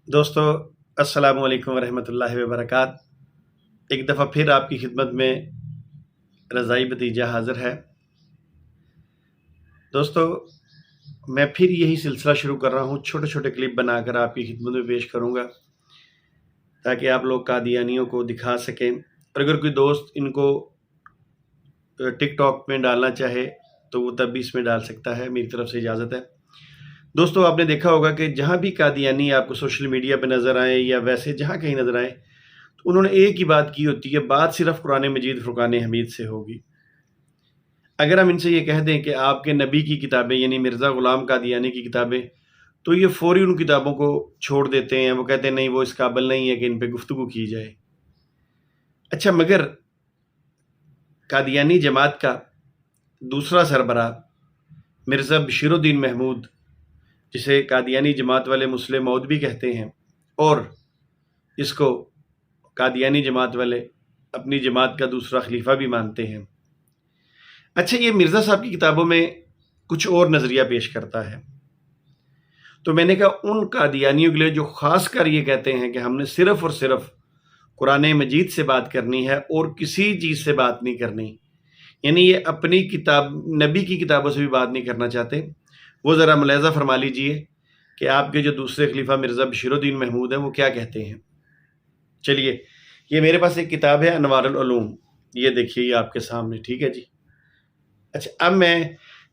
دوستو السلام علیکم ورحمۃ اللہ وبرکاتہ۔ ایک دفعہ پھر آپ کی خدمت میں رضائی بتیجہ حاضر ہے۔ دوستو میں پھر یہی سلسلہ شروع کر رہا ہوں، چھوٹے چھوٹے کلپ بنا کر آپ کی خدمت میں پیش کروں گا تاکہ آپ لوگ قادیانیوں کو دکھا سکیں، اور اگر کوئی دوست ان کو ٹک ٹاک میں ڈالنا چاہے تو وہ تب بھی اس میں ڈال سکتا ہے، میری طرف سے اجازت ہے۔ دوستو آپ نے دیکھا ہوگا کہ جہاں بھی قادیانی آپ کو سوشل میڈیا پہ نظر آئیں یا ویسے جہاں کہیں نظر آئیں تو انہوں نے ایک ہی بات کی ہوتی ہے، بات صرف قرآن مجید فرقان حمید سے ہوگی۔ اگر ہم ان سے یہ کہہ دیں کہ آپ کے نبی کی کتابیں یعنی مرزا غلام قادیانی کی کتابیں، تو یہ فوری ان کتابوں کو چھوڑ دیتے ہیں، وہ کہتے ہیں نہیں وہ اس قابل نہیں ہے کہ ان پہ گفتگو کی جائے۔ اچھا، مگر قادیانی جماعت کا دوسرا سربراہ مرزا بشیر الدین محمود، جسے قادیانی جماعت والے مسلم موعود بھی کہتے ہیں، اور اس کو قادیانی جماعت والے اپنی جماعت کا دوسرا خلیفہ بھی مانتے ہیں۔ اچھا، یہ مرزا صاحب کی کتابوں میں کچھ اور نظریہ پیش کرتا ہے، تو میں نے کہا ان قادیانیوں کے لیے جو خاص کر یہ کہتے ہیں کہ ہم نے صرف اور صرف قرآن مجید سے بات کرنی ہے اور کسی چیز سے بات نہیں کرنی، یعنی یہ اپنی کتاب نبی کی کتابوں سے بھی بات نہیں کرنا چاہتے، وہ ذرا ملاحظہ فرما لیجئے کہ آپ کے جو دوسرے خلیفہ مرزا بشیر الدین محمود ہیں وہ کیا کہتے ہیں۔ چلیے، یہ میرے پاس ایک کتاب ہے انوار العلوم، یہ دیکھیے یہ آپ کے سامنے، ٹھیک ہے جی۔ اچھا، اب میں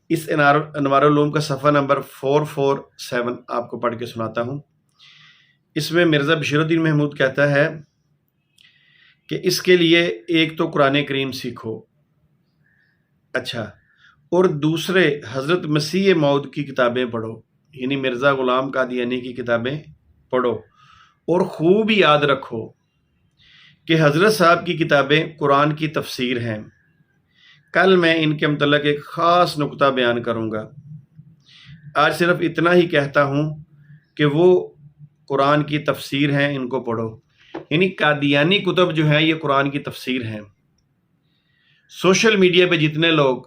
اس انوار العلوم کا صفحہ نمبر 447 آپ کو پڑھ کے سناتا ہوں۔ اس میں مرزا بشیر الدین محمود کہتا ہے کہ اس کے لیے ایک تو قرآن کریم سیکھو، اچھا، اور دوسرے حضرت مسیح موعود کی کتابیں پڑھو، یعنی مرزا غلام قادیانی کی کتابیں پڑھو، اور خوب یاد رکھو کہ حضرت صاحب کی کتابیں قرآن کی تفسیر ہیں۔ کل میں ان کے متعلق ایک خاص نقطہ بیان کروں گا، آج صرف اتنا ہی کہتا ہوں کہ وہ قرآن کی تفسیر ہیں، ان کو پڑھو، یعنی قادیانی کتب جو ہیں یہ قرآن کی تفسیر ہیں۔ سوشل میڈیا پہ جتنے لوگ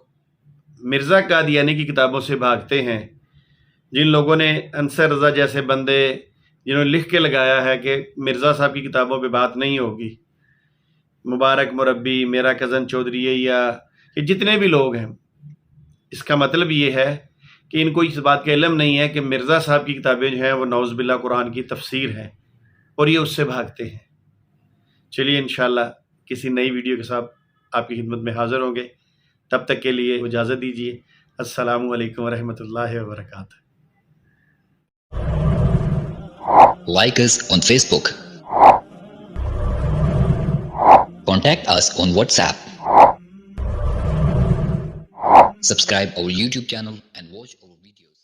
مرزا قادیانی کی کتابوں سے بھاگتے ہیں، جن لوگوں نے انصر رضا جیسے بندے جنہوں نے لکھ کے لگایا ہے کہ مرزا صاحب کی کتابوں پہ بات نہیں ہوگی، مبارک مربی، میرا کزن چودھری، یا یہ جتنے بھی لوگ ہیں، اس کا مطلب یہ ہے کہ ان کو اس بات کا علم نہیں ہے کہ مرزا صاحب کی کتابیں جو ہیں وہ نعوذ باللہ قرآن کی تفسیر ہیں، اور یہ اس سے بھاگتے ہیں۔ چلیے انشاءاللہ کسی نئی ویڈیو کے ساتھ آپ کی خدمت میں حاضر ہوں گے، تب تک کے لیے اجازت دیجیے۔ السلام علیکم ورحمۃ اللہ وبرکاتہ۔ Like us on Facebook. Contact us on WhatsApp. Subscribe our YouTube channel and watch our videos.